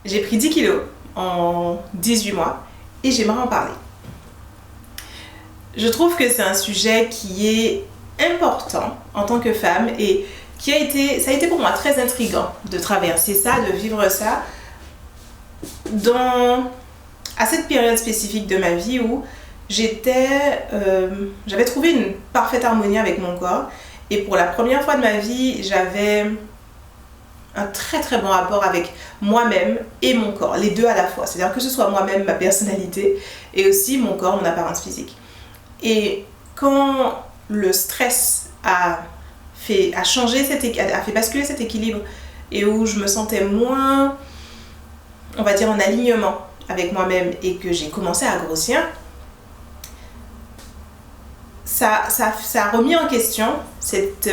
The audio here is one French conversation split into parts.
J'ai pris 10 kilos en 18 mois et j'aimerais en parler. Je trouve que c'est un sujet qui est important en tant que femme et ça a été pour moi très intriguant de traverser ça, de vivre ça à cette période spécifique de ma vie où j'avais trouvé une parfaite harmonie avec mon corps et pour la première fois de ma vie, j'avais un très très bon rapport avec moi-même et mon corps, les deux à la fois. C'est-à-dire que ce soit moi-même, ma personnalité, et aussi mon corps, mon apparence physique. Et quand le stress a fait basculer cet équilibre et où je me sentais moins, on va dire, en alignement avec moi-même et que j'ai commencé à grossir, ça a remis en question cet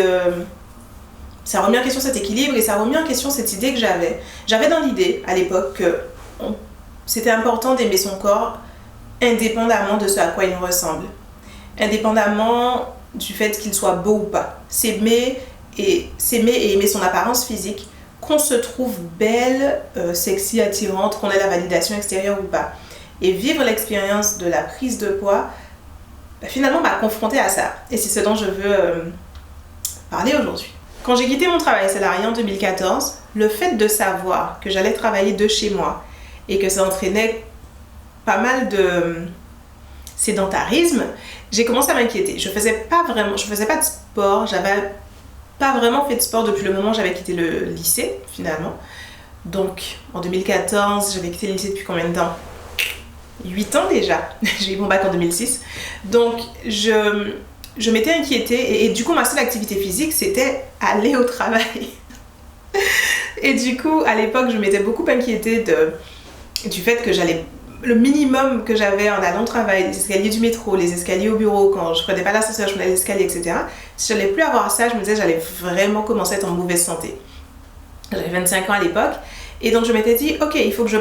équilibre et ça a remis en question cette idée que j'avais. J'avais dans l'idée à l'époque que c'était important d'aimer son corps indépendamment de ce à quoi il ressemble. Indépendamment du fait qu'il soit beau ou pas. S'aimer et aimer son apparence physique, qu'on se trouve belle, sexy, attirante, qu'on ait la validation extérieure ou pas. Et vivre l'expérience de la prise de poids, finalement m'a confrontée à ça. Et c'est ce dont je veux parler aujourd'hui. Quand j'ai quitté mon travail salarié en 2014, le fait de savoir que j'allais travailler de chez moi et que ça entraînait pas mal de sédentarisme, j'ai commencé à m'inquiéter. Je faisais pas de sport, j'avais pas vraiment fait de sport depuis le moment où j'avais quitté le lycée finalement. Donc en 2014, j'avais quitté le lycée depuis combien de temps ? 8 ans déjà. J'ai eu mon bac en 2006. Donc je m'étais inquiétée et du coup ma seule activité physique c'était aller au travail. Et du coup à l'époque je m'étais beaucoup inquiétée du fait que le minimum que j'avais en allant au travail, les escaliers du métro, les escaliers au bureau, quand je prenais pas l'ascenseur, je prenais les escaliers, etc. Si j'allais plus avoir ça, je me disais j'allais vraiment commencer à être en mauvaise santé. J'avais 25 ans à l'époque et donc je m'étais dit ok, il faut que je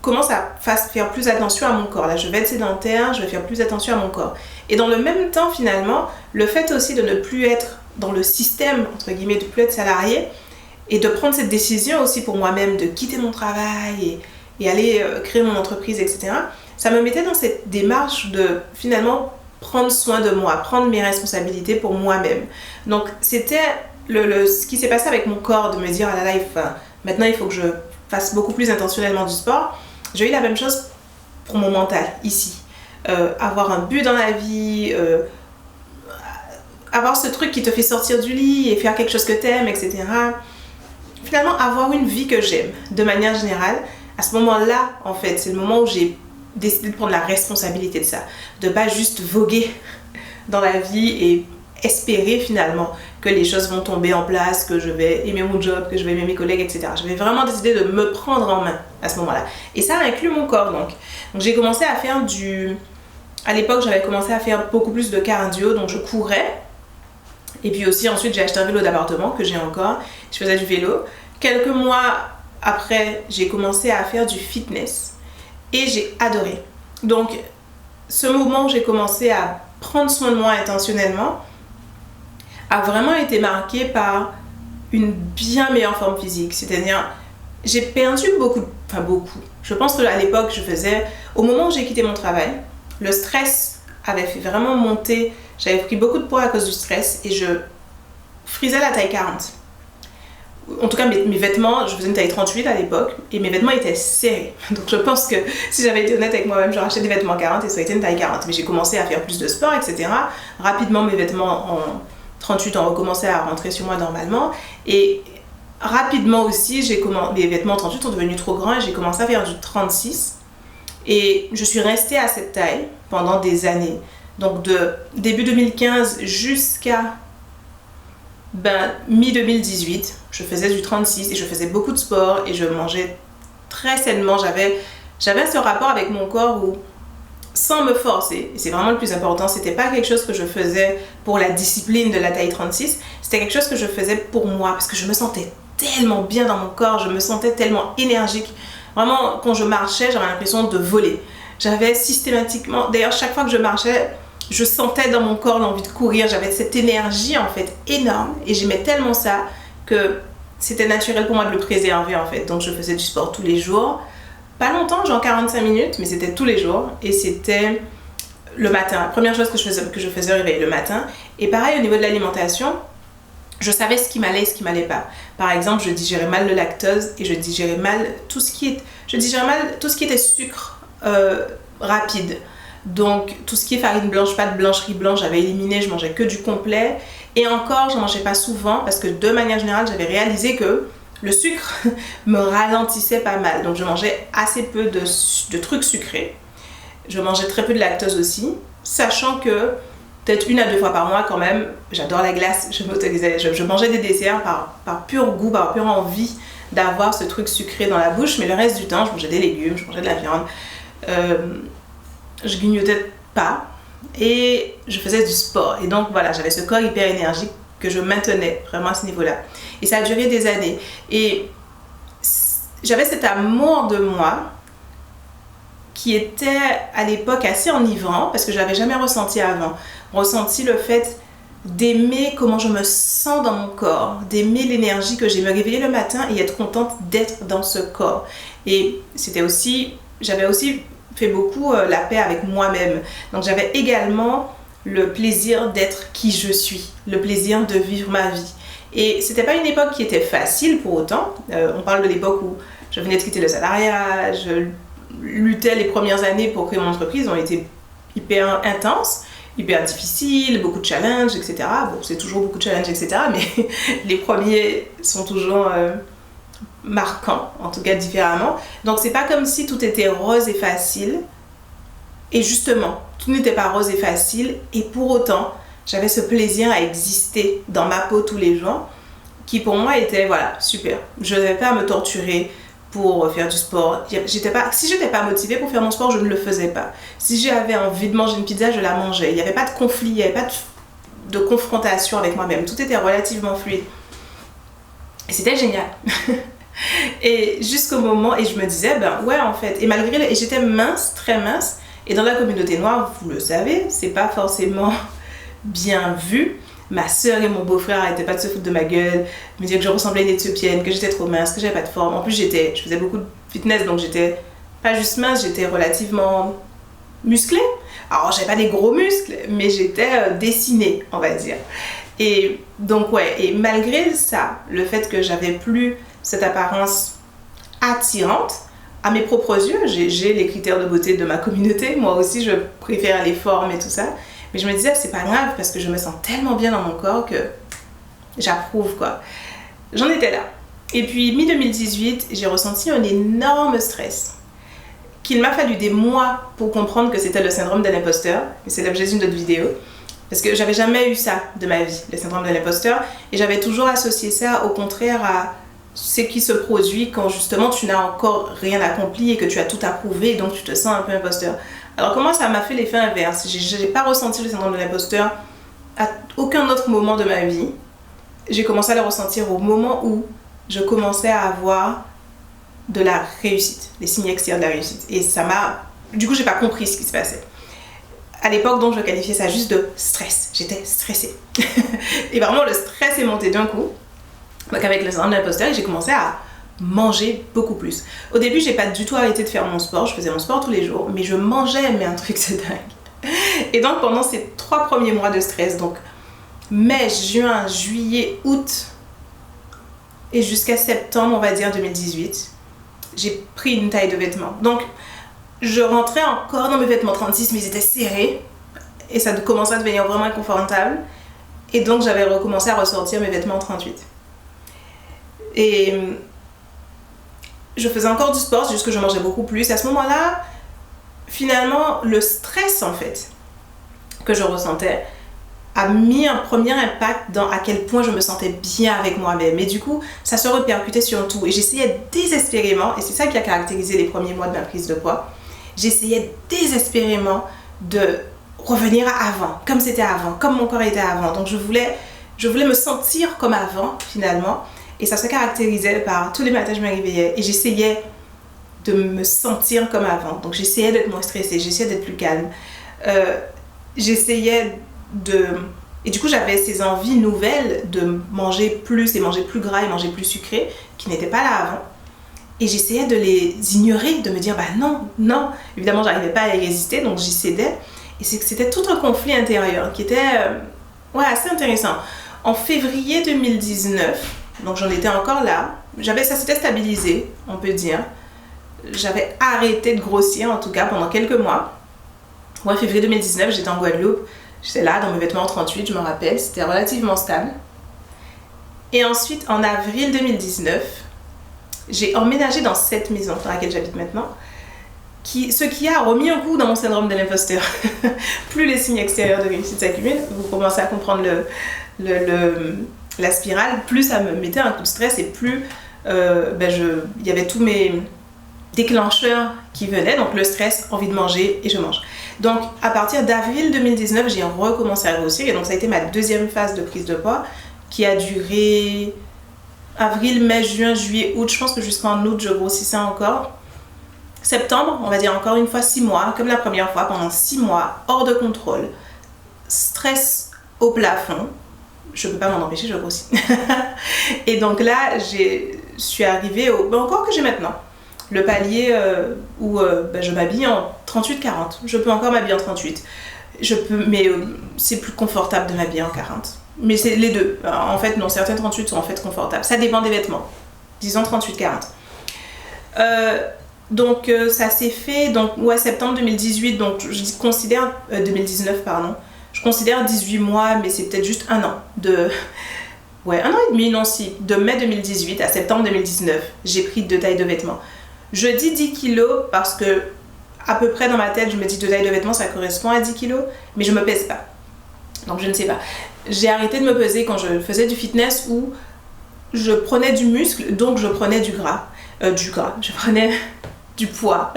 commence à faire plus attention à mon corps. Là, je vais être sédentaire, je vais faire plus attention à mon corps. Et dans le même temps, finalement, le fait aussi de ne plus être dans le système, entre guillemets, de ne plus être salarié, et de prendre cette décision aussi pour moi-même, de quitter mon travail et aller créer mon entreprise, etc., ça me mettait dans cette démarche de, finalement, prendre soin de moi, prendre mes responsabilités pour moi-même. Donc, c'était ce qui s'est passé avec mon corps, de me dire, ah là là, maintenant, il faut que je fasse beaucoup plus intentionnellement du sport. J'ai eu la même chose pour mon mental, ici. Avoir un but dans la vie, avoir ce truc qui te fait sortir du lit et faire quelque chose que t'aimes, etc. Finalement, avoir une vie que j'aime, de manière générale. À ce moment-là, en fait, c'est le moment où j'ai décidé de prendre la responsabilité de ça. De pas juste voguer dans la vie et espérer finalement que les choses vont tomber en place, que je vais aimer mon job, que je vais aimer mes collègues, etc. J'avais vraiment décidé de me prendre en main à ce moment-là. Et ça inclut mon corps donc. Donc j'ai commencé à faire à l'époque, j'avais commencé à faire beaucoup plus de cardio, donc je courais. Et puis aussi, ensuite, j'ai acheté un vélo d'appartement que j'ai encore. Je faisais du vélo. Quelques mois après, j'ai commencé à faire du fitness. Et j'ai adoré. Donc, ce moment où j'ai commencé à prendre soin de moi intentionnellement a vraiment été marqué par une bien meilleure forme physique. C'est-à-dire, j'ai perdu beaucoup. Je pense qu'à l'époque, au moment où j'ai quitté mon travail, le stress avait fait vraiment monter. J'avais pris beaucoup de poids à cause du stress et je frisais la taille 40. En tout cas, mes vêtements, je faisais une taille 38 à l'époque et mes vêtements étaient serrés. Donc je pense que si j'avais été honnête avec moi-même, j'aurais acheté des vêtements 40 et ça aurait été une taille 40. Mais j'ai commencé à faire plus de sport, etc. Rapidement, mes vêtements en 38 ont recommencé à rentrer sur moi normalement. Et rapidement aussi, mes vêtements en 38 sont devenus trop grands et j'ai commencé à faire du 36. Et je suis restée à cette taille pendant des années. Donc de début 2015 jusqu'à mi-2018, je faisais du 36 et je faisais beaucoup de sport et je mangeais très sainement. J'avais ce rapport avec mon corps où, sans me forcer, et c'est vraiment le plus important, c'était pas quelque chose que je faisais pour la discipline de la taille 36, c'était quelque chose que je faisais pour moi parce que je me sentais tellement bien dans mon corps, je me sentais tellement énergique. Vraiment, quand je marchais, j'avais l'impression de voler. J'avais systématiquement, d'ailleurs, chaque fois que je marchais, je sentais dans mon corps l'envie de courir. J'avais cette énergie en fait énorme et j'aimais tellement ça que c'était naturel pour moi de le préserver en fait. Donc je faisais du sport tous les jours. Pas longtemps, genre 45 minutes, mais c'était tous les jours. Et c'était le matin. La première chose que je faisais réveiller le matin. Et pareil au niveau de l'alimentation, je savais ce qui m'allait et ce qui m'allait pas. Par exemple, je digérais mal le lactose et je digérais mal tout ce qui était sucre rapide. Donc tout ce qui est farine blanche, pâte blanche, riz blanc, j'avais éliminé, je mangeais que du complet. Et encore, je mangeais pas souvent parce que de manière générale, j'avais réalisé que le sucre me ralentissait pas mal. Donc je mangeais assez peu de trucs sucrés. Je mangeais très peu de lactose aussi, sachant que peut-être 1 à 2 fois par mois quand même, j'adore la glace, je mangeais des desserts par pur goût, par pure envie d'avoir ce truc sucré dans la bouche, mais le reste du temps, je mangeais des légumes, je mangeais de la viande, je grignotais pas et je faisais du sport. Et donc voilà, j'avais ce corps hyper énergique que je maintenais vraiment à ce niveau-là. Et ça a duré des années. Et j'avais cet amour de moi qui était à l'époque assez enivrant parce que je l'avais jamais ressenti avant. Ressenti le fait d'aimer comment je me sens dans mon corps, d'aimer l'énergie que j'ai, me réveiller le matin et être contente d'être dans ce corps. Et j'avais aussi fait beaucoup la paix avec moi-même. Donc j'avais également le plaisir d'être qui je suis, le plaisir de vivre ma vie. Et c'était pas une époque qui était facile pour autant. On parle de l'époque où je venais de quitter le salariat, je luttais les premières années pour créer mon entreprise, ont été hyper intenses, hyper difficiles, beaucoup de challenges, etc. Bon, c'est toujours beaucoup de challenges, etc. Mais les premiers sont toujours marquants, en tout cas différemment. Donc c'est pas comme si tout était rose et facile. Et justement, tout n'était pas rose et facile. Et pour autant, j'avais ce plaisir à exister dans ma peau tous les jours, qui pour moi était, voilà, super. Je n'avais pas à me torturer pour faire du sport. Si j'étais pas motivée pour faire mon sport, je ne le faisais pas. Si j'avais envie de manger une pizza, je la mangeais. Il n'y avait pas de conflit, il n'y avait pas de confrontation avec moi-même. Tout était relativement fluide. Et c'était génial. Et jusqu'au moment, et je me disais, ben ouais en fait, et j'étais mince, très mince, et dans la communauté noire, vous le savez, c'est pas forcément bien vu. Ma soeur et mon beau-frère n'arrêtaient pas de se foutre de ma gueule, me dire que je ressemblais à une éthiopienne, que j'étais trop mince, que j'avais pas de forme. En plus, je faisais beaucoup de fitness, donc j'étais pas juste mince, j'étais relativement musclée. Alors, j'avais pas des gros muscles, mais j'étais dessinée, on va dire. Et donc, ouais, et malgré ça, le fait que j'avais plus cette apparence attirante, à mes propres yeux, j'ai les critères de beauté de ma communauté, moi aussi, je préfère les formes et tout ça. Mais je me disais, c'est pas grave parce que je me sens tellement bien dans mon corps que j'approuve quoi. J'en étais là. Et puis, mi-2018, j'ai ressenti un énorme stress qu'il m'a fallu des mois pour comprendre que c'était le syndrome de l'imposteur. Et c'est l'objet d'une autre vidéo. Parce que j'avais jamais eu ça de ma vie, le syndrome de l'imposteur. Et j'avais toujours associé ça au contraire à ce qui se produit quand justement tu n'as encore rien accompli et que tu as tout approuvé et donc tu te sens un peu imposteur. Alors comment ça m'a fait l'effet inverse? J'ai pas ressenti le syndrome de l'imposteur à aucun autre moment de ma vie. J'ai commencé à le ressentir au moment où je commençais à avoir de la réussite, les signes extérieurs de la réussite. Et ça m'a... Du coup, j'ai pas compris ce qui se passait. À l'époque, donc, je qualifiais ça juste de stress. J'étais stressée. Et vraiment, le stress est monté d'un coup. Donc avec le syndrome de l'imposteur, j'ai commencé à manger beaucoup plus. Au début, j'ai pas du tout arrêté de faire mon sport. Je faisais mon sport tous les jours, mais je mangeais, mais un truc c'est dingue. Et donc pendant ces 3 premiers mois de stress, donc mai, juin, juillet, août et jusqu'à septembre, on va dire 2018, j'ai pris une taille de vêtements. Donc je rentrais encore dans mes vêtements 36, mais ils étaient serrés et ça commençait à devenir vraiment inconfortable. Et donc j'avais recommencé à ressortir mes vêtements 38. Et je faisais encore du sport, c'est juste que je mangeais beaucoup plus. À ce moment-là, finalement, le stress en fait que je ressentais a mis un premier impact dans à quel point je me sentais bien avec moi-même. Et du coup, ça se répercutait sur tout. Et j'essayais désespérément, et c'est ça qui a caractérisé les premiers mois de ma prise de poids, j'essayais désespérément de revenir à avant, comme c'était avant, comme mon corps était avant. Donc je voulais me sentir comme avant, finalement. Et ça se caractérisait par tous les matins je me réveillais et j'essayais de me sentir comme avant. Donc j'essayais d'être moins stressée, j'essayais d'être plus calme. J'essayais de Et du coup, j'avais ces envies nouvelles de manger plus et manger plus gras et manger plus sucré, qui n'étaient pas là avant. Et j'essayais de les ignorer, de me dire, bah non, non. Évidemment, j'arrivais pas à y résister, donc j'y cédais. Et c'était tout un conflit intérieur qui était assez intéressant. En février 2019, donc j'en étais encore là, ça s'était stabilisé, on peut dire. J'avais arrêté de grossir, en tout cas, pendant quelques mois. Ouais, février 2019, j'étais en Guadeloupe. J'étais là, dans mes vêtements 38, je me rappelle. C'était relativement stable. Et ensuite, en avril 2019, j'ai emménagé dans cette maison dans laquelle j'habite maintenant. Ce qui a remis un coup dans mon syndrome de l'imposteur. Plus les signes extérieurs de réussite s'accumulent, vous commencez à comprendre la spirale, plus ça me mettait un coup de stress et plus il y avait tous mes déclencheurs qui venaient, donc le stress, envie de manger et je mange. Donc à partir d'avril 2019, j'ai recommencé à grossir et donc ça a été ma deuxième phase de prise de poids qui a duré avril, mai, juin, juillet, août. Je pense que jusqu'en août, je grossissais encore. Septembre, on va dire encore une fois 6 mois, comme la première fois, pendant 6 mois, hors de contrôle, stress au plafond. Je peux pas m'en empêcher, je grossis. Et donc là, je suis arrivée encore que j'ai maintenant, le palier où je m'habille en 38-40. Je peux encore m'habiller en 38. Mais c'est plus confortable de m'habiller en 40. Mais c'est les deux. En fait, non, certaines 38 sont en fait confortables. Ça dépend des vêtements. Disons 38-40. Donc ça s'est fait septembre 2018. Donc je considère 2019, pardon. Je considère 18 mois, mais c'est peut-être juste un an. Un an et demi, non si. De mai 2018 à septembre 2019, j'ai pris 2 tailles de vêtements. Je dis 10 kilos parce que, à peu près dans ma tête, je me dis 2 tailles de vêtements, ça correspond à 10 kilos, mais je me pèse pas. Donc je ne sais pas. J'ai arrêté de me peser quand je faisais du fitness où je prenais du muscle, donc je prenais je prenais du poids.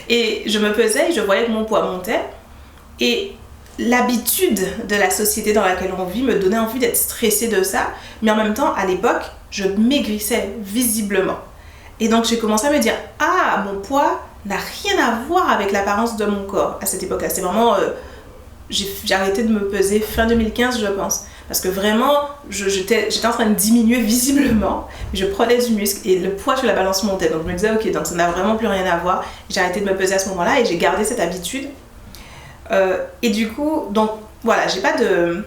Et je me pesais et je voyais que mon poids montait. Et l'habitude de la société dans laquelle on vit me donnait envie d'être stressée de ça. Mais en même temps, à l'époque, je maigrissais visiblement. Et donc j'ai commencé à me dire, mon poids n'a rien à voir avec l'apparence de mon corps à cette époque-là. C'est vraiment... j'ai arrêté de me peser fin 2015, je pense. Parce que vraiment, j'étais en train de diminuer visiblement. Je prenais du muscle et le poids sur la balance montait. Donc je me disais, ok, donc ça n'a vraiment plus rien à voir. J'ai arrêté de me peser à ce moment-là et j'ai gardé cette habitude. Et du coup, donc voilà, j'ai pas de...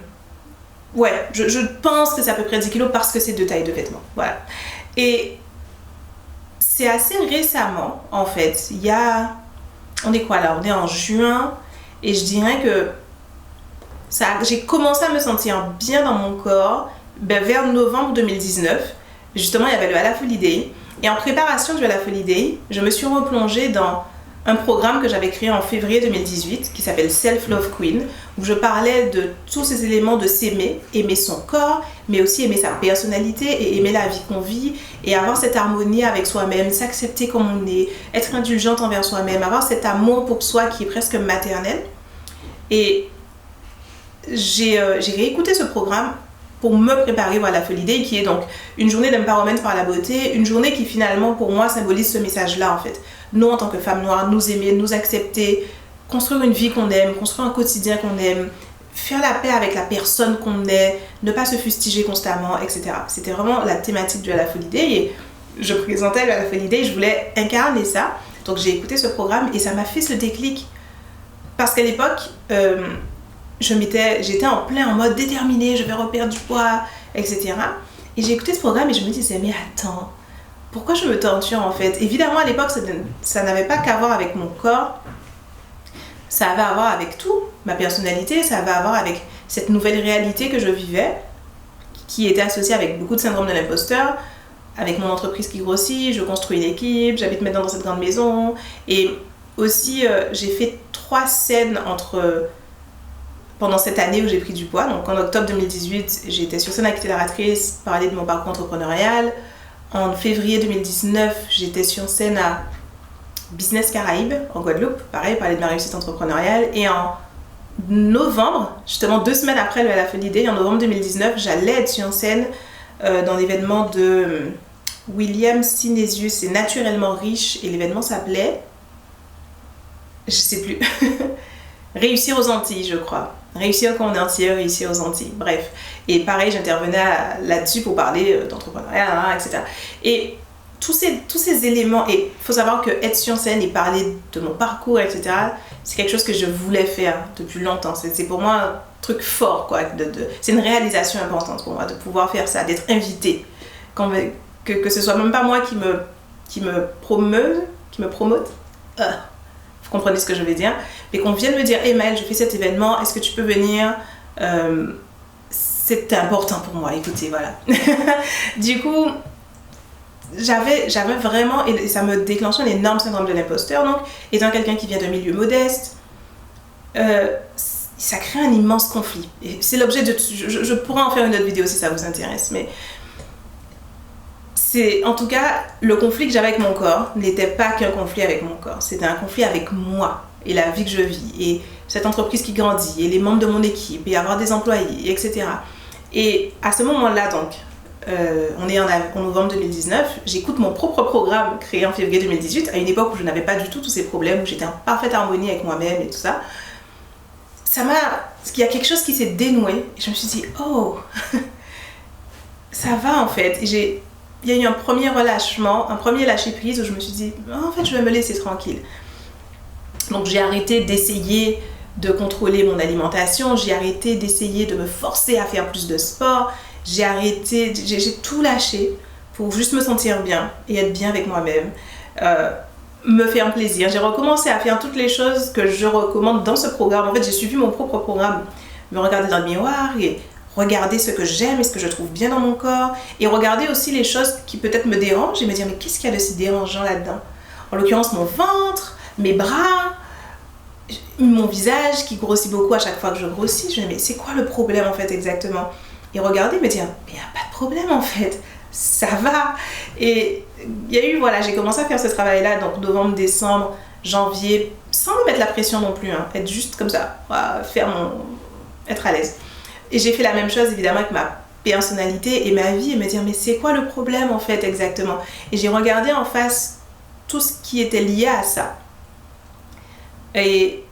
Ouais, je pense que c'est à peu près 10 kilos parce que c'est 2 tailles de vêtements. Voilà. Et c'est assez récemment, en fait. On est quoi là? On est en juin. Et je dirais que j'ai commencé à me sentir bien dans mon corps vers novembre 2019. Justement, il y avait le Alaf Holiday. Et en préparation du Alaf Holiday, je me suis replongée dans un programme que j'avais créé en février 2018 qui s'appelle Self Love Queen, où je parlais de tous ces éléments de s'aimer, aimer son corps, mais aussi aimer sa personnalité et aimer la vie qu'on vit et avoir cette harmonie avec soi-même, s'accepter comme on est, être indulgente envers soi-même, avoir cet amour pour soi qui est presque maternel. Et j'ai réécouté ce programme pour me préparer à la Holiday, qui est donc une journée d'empowerment par la beauté, une journée qui finalement pour moi symbolise ce message-là en fait. Nous en tant que femmes noires, nous aimer, nous accepter, construire une vie qu'on aime, construire un quotidien qu'on aime, faire la paix avec la personne qu'on est, ne pas se fustiger constamment, etc. C'était vraiment la thématique du Alaf Holiday et je présentais le Alaf Holiday et je voulais incarner ça. Donc j'ai écouté ce programme et ça m'a fait ce déclic. Parce qu'à l'époque, j'étais en mode déterminée, je vais reperdre du poids, etc. Et j'ai écouté ce programme et je me disais, mais attends, pourquoi je me torture en fait? Évidemment, à l'époque, ça n'avait pas qu'à voir avec mon corps, ça avait à voir avec tout, ma personnalité, ça avait à voir avec cette nouvelle réalité que je vivais, qui était associée avec beaucoup de syndrome de l'imposteur, avec mon entreprise qui grossit, je construis une équipe, j'habite maintenant dans cette grande maison, et aussi j'ai fait 3 scènes pendant cette année où j'ai pris du poids. Donc en octobre 2018, j'étais sur scène accélératrice, parler de mon parcours entrepreneurial. En février 2019, j'étais sur scène à Business Caraïbes en Guadeloupe, pareil, parler de ma réussite entrepreneuriale. Et en novembre, justement 2 semaines après le Alaf Holiday, en novembre 2019, j'allais être sur scène dans l'événement de William Synesius, c'est Naturellement Riche, et l'événement s'appelait, je sais plus, Réussir aux Antilles, je crois. Réussir quand on est entier, réussir aux Antilles. Bref. Et pareil, j'intervenais là-dessus pour parler d'entrepreneuriat, etc. Et tous ces éléments, et il faut savoir que être sur scène et parler de mon parcours, etc., c'est quelque chose que je voulais faire depuis longtemps. C'est pour moi un truc fort, quoi. C'est une réalisation importante pour moi de pouvoir faire ça, d'être invitée. Que ce soit même pas moi qui me promote. Vous comprenez ce que je veux dire, mais qu'on vienne me dire hey Maëlle, je fais cet événement, est-ce que tu peux venir, c'était important pour moi, écoutez, voilà. Du coup j'avais vraiment, et ça me déclenchait un énorme syndrome de l'imposteur. Donc étant quelqu'un qui vient d'un milieu modeste, ça crée un immense conflit, et c'est l'objet de je pourrais en faire une autre vidéo si ça vous intéresse, mais c'est, en tout cas, le conflit que j'avais avec mon corps n'était pas qu'un conflit avec mon corps, c'était un conflit avec moi et la vie que je vis et cette entreprise qui grandit et les membres de mon équipe et avoir des employés, etc. Et à ce moment-là, donc, on est en novembre 2019, j'écoute mon propre programme créé en février 2018, à une époque où je n'avais pas du tout tous ces problèmes, où j'étais en parfaite harmonie avec moi-même et tout ça. Il y a quelque chose qui s'est dénoué et je me suis dit, oh, ça va en fait. Et il y a eu un premier relâchement, un premier lâcher prise où je me suis dit, oh, en fait, je vais me laisser tranquille. Donc j'ai arrêté d'essayer de contrôler mon alimentation, j'ai arrêté d'essayer de me forcer à faire plus de sport, j'ai tout lâché pour juste me sentir bien et être bien avec moi-même, me faire plaisir. J'ai recommencé à faire toutes les choses que je recommande dans ce programme. En fait, j'ai suivi mon propre programme, me regarder dans le miroir et regarder ce que j'aime et ce que je trouve bien dans mon corps et regarder aussi les choses qui peut-être me dérangent et me dire mais qu'est-ce qu'il y a de si dérangeant là-dedans? En l'occurrence mon ventre, mes bras, mon visage qui grossit beaucoup à chaque fois que je grossis. Je me dis mais c'est quoi le problème en fait exactement? Et regarder me dire mais il n'y a pas de problème en fait, ça va. Et il y a eu, voilà, j'ai commencé à faire ce travail-là, donc novembre, décembre, janvier, sans me mettre la pression non plus, hein, être juste comme ça, être à l'aise. Et j'ai fait la même chose évidemment avec ma personnalité et ma vie et me dire mais c'est quoi le problème en fait exactement? Et j'ai regardé en face tout ce qui était lié à ça. Et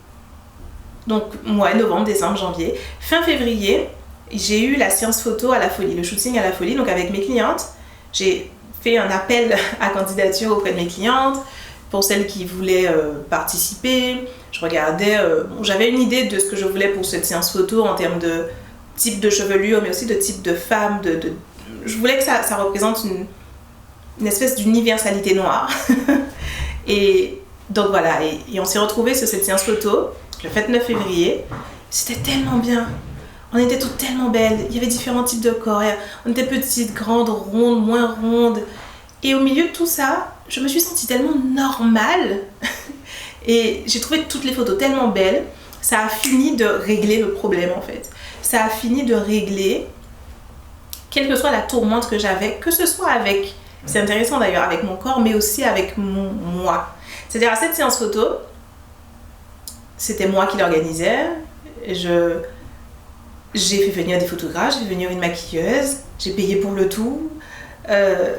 donc moi, novembre, décembre, janvier, fin février, j'ai eu la séance photo à la Folie, le shooting à la Folie, donc avec mes clientes. J'ai fait un appel à candidature auprès de mes clientes pour celles qui voulaient participer. Je regardais, j'avais une idée de ce que je voulais pour cette séance photo en termes de type de chevelure, mais aussi de type de femme. Je voulais que ça représente une espèce d'universalité noire. Et donc voilà, et on s'est retrouvés sur cette séance photo le 29 février. C'était tellement bien. On était toutes tellement belles. Il y avait différents types de corps. On était petites, grandes, rondes, moins rondes. Et au milieu de tout ça, je me suis sentie tellement normale. Et j'ai trouvé toutes les photos tellement belles. Ça a fini de régler le problème en fait. Ça a fini de régler quelle que soit la tourmente que j'avais, que ce soit avec, c'est intéressant d'ailleurs, avec mon corps, mais aussi avec moi. C'est-à-dire à cette séance photo, c'était moi qui l'organisais. J'ai fait venir des photographes, j'ai fait venir une maquilleuse, j'ai payé pour le tout. Je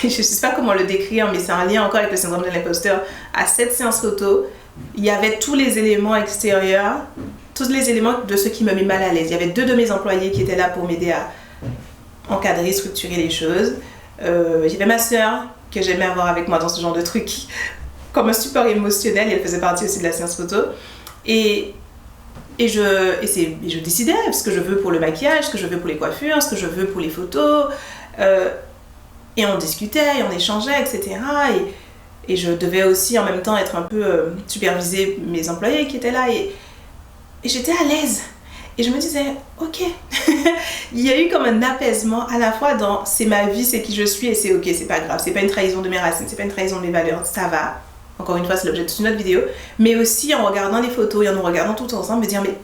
ne sais pas comment le décrire, mais c'est un lien encore avec le syndrome de l'imposteur. À cette séance photo, il y avait tous les éléments extérieurs, tous les éléments de ce qui me met mal à l'aise. Il y avait 2 de mes employés qui étaient là pour m'aider à encadrer, structurer les choses. J'avais ma sœur que j'aimais avoir avec moi dans ce genre de truc, comme un support émotionnel, et elle faisait partie aussi de la séance photo. Et je décidais ce que je veux pour le maquillage, ce que je veux pour les coiffures, ce que je veux pour les photos. Et on discutait, et on échangeait, etc. Et je devais aussi en même temps être un peu superviser mes employés qui étaient là. Et j'étais à l'aise. Et je me disais, ok. Il y a eu comme un apaisement à la fois dans c'est ma vie, c'est qui je suis et c'est ok, c'est pas grave. C'est pas une trahison de mes racines, c'est pas une trahison de mes valeurs, ça va. Encore une fois, c'est l'objet d'une autre vidéo. Mais aussi en regardant les photos et en nous regardant tout ensemble, me dire mais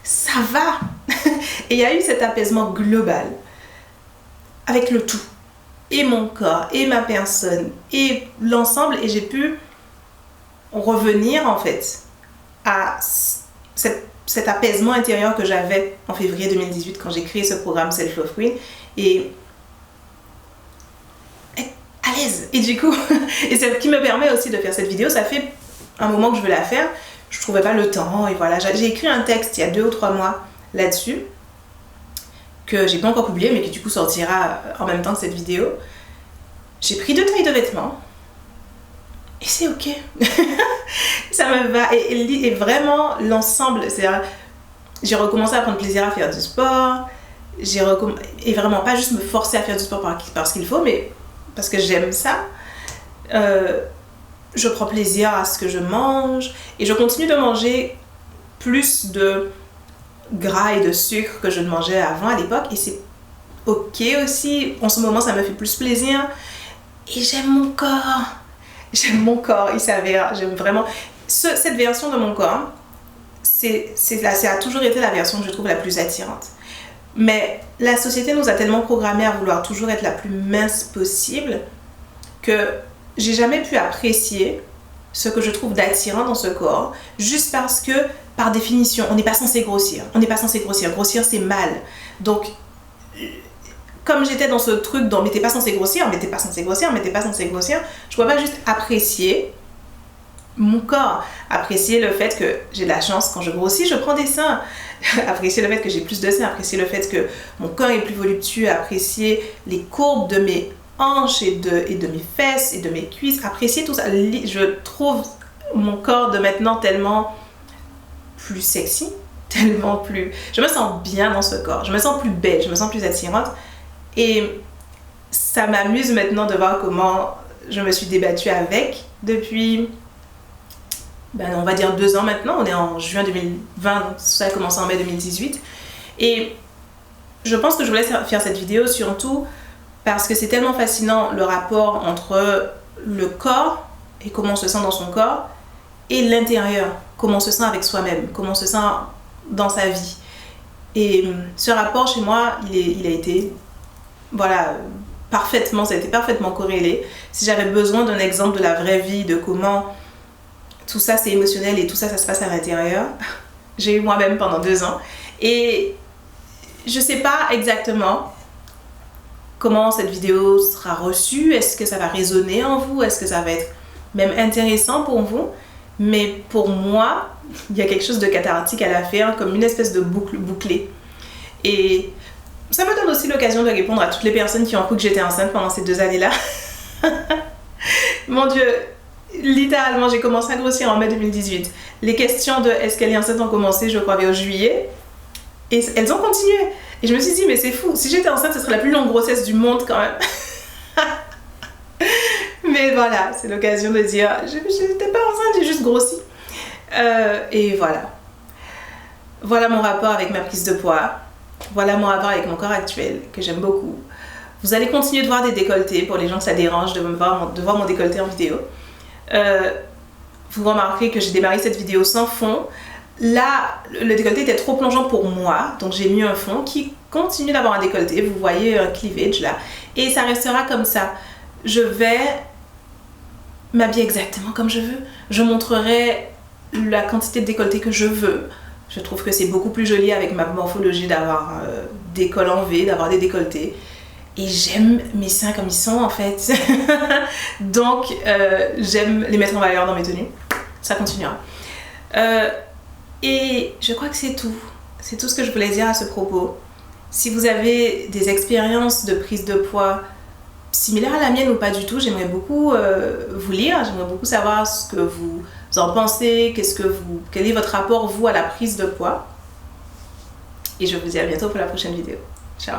ça va. Et il y a eu cet apaisement global avec le tout. Et mon corps, et ma personne, et l'ensemble. Et j'ai pu revenir en fait à cet apaisement intérieur que j'avais en février 2018 quand j'ai créé ce programme Self Love Queen. Et à l'aise. Et du coup, et c'est ce qui me permet aussi de faire cette vidéo. Ça fait un moment que je veux la faire. je trouvais pas le temps et voilà. J'ai écrit un texte il y a 2 ou 3 mois là-dessus que j'ai pas encore publié mais qui du coup sortira en même temps que cette vidéo. J'ai pris 2 tailles de vêtements et c'est ok. Ça me va et vraiment l'ensemble, c'est-à-dire j'ai recommencé à prendre plaisir à faire du sport, et vraiment pas juste me forcer à faire du sport parce qu'il faut, mais parce que j'aime ça. Je prends plaisir à ce que je mange et je continue de manger plus de gras et de sucre que je ne mangeais avant à l'époque et c'est ok aussi. En ce moment ça me fait plus plaisir et j'aime mon corps, il s'avère, j'aime vraiment cette version de mon corps. Ça a toujours été la version que je trouve la plus attirante. Mais la société nous a tellement programmés à vouloir toujours être la plus mince possible que j'ai jamais pu apprécier ce que je trouve d'attirant dans ce corps, juste parce que, par définition, on n'est pas censé grossir. On n'est pas censé grossir. Grossir, c'est mal. Donc, comme j'étais dans ce truc dont mais t'es pas censé grossir, mais t'es pas censé grossir, mais t'es pas censé grossir, je ne pouvais pas juste apprécier mon corps, apprécier le fait que j'ai de la chance quand je grossis, je prends des seins, apprécier le fait que j'ai plus de seins, apprécier le fait que mon corps est plus voluptueux, apprécier les courbes de mes hanches et de mes fesses et de mes cuisses, apprécier tout ça. Je trouve mon corps de maintenant tellement plus sexy, tellement plus... Je me sens bien dans ce corps, je me sens plus belle, je me sens plus attirante et ça m'amuse maintenant de voir comment je me suis débattue avec depuis... on va dire 2 ans maintenant, on est en juin 2020, donc ça a commencé en mai 2018. Et je pense que je voulais faire cette vidéo surtout parce que c'est tellement fascinant le rapport entre le corps et comment on se sent dans son corps et l'intérieur, comment on se sent avec soi-même, comment on se sent dans sa vie. Et ce rapport chez moi, il a été, voilà, parfaitement, ça a été parfaitement corrélé. Si j'avais besoin d'un exemple de la vraie vie, de comment... tout ça c'est émotionnel et tout ça se passe à l'intérieur. J'ai eu moi-même pendant 2 ans et je sais pas exactement comment cette vidéo sera reçue, est-ce que ça va résonner en vous, est-ce que ça va être même intéressant pour vous, mais pour moi il y a quelque chose de cathartique à la faire, comme une espèce de boucle bouclée et ça me donne aussi l'occasion de répondre à toutes les personnes qui ont cru que j'étais enceinte pendant ces 2 années-là. Mon Dieu, littéralement, j'ai commencé à grossir en mai 2018. Les questions de est-ce qu'elle est enceinte ont commencé, je crois, en juillet. Et elles ont continué. Et je me suis dit, mais c'est fou. Si j'étais enceinte, ce serait la plus longue grossesse du monde quand même. Mais voilà, c'est l'occasion de dire, je n'étais pas enceinte, j'ai juste grossi. Et voilà. Voilà mon rapport avec ma prise de poids. Voilà mon rapport avec mon corps actuel, que j'aime beaucoup. Vous allez continuer de voir des décolletés, pour les gens que ça dérange de voir mon décolleté en vidéo. Vous remarquerez que j'ai démarré cette vidéo sans fond. Là, le décolleté était trop plongeant pour moi, donc j'ai mis un fond qui continue d'avoir un décolleté. Vous voyez un cleavage là, et ça restera comme ça. Je vais m'habiller exactement comme je veux. Je montrerai la quantité de décolleté que je veux. Je trouve que c'est beaucoup plus joli avec ma morphologie d'avoir des cols en V, d'avoir des décolletés. Et j'aime mes seins comme ils sont en fait. Donc j'aime les mettre en valeur dans mes tenues. Ça continuera. Et je crois que c'est tout. C'est tout ce que je voulais dire à ce propos. Si vous avez des expériences de prise de poids similaires à la mienne ou pas du tout, j'aimerais beaucoup vous lire. J'aimerais beaucoup savoir ce que vous en pensez, quel est votre rapport vous à la prise de poids. Et je vous dis à bientôt pour la prochaine vidéo. Ciao.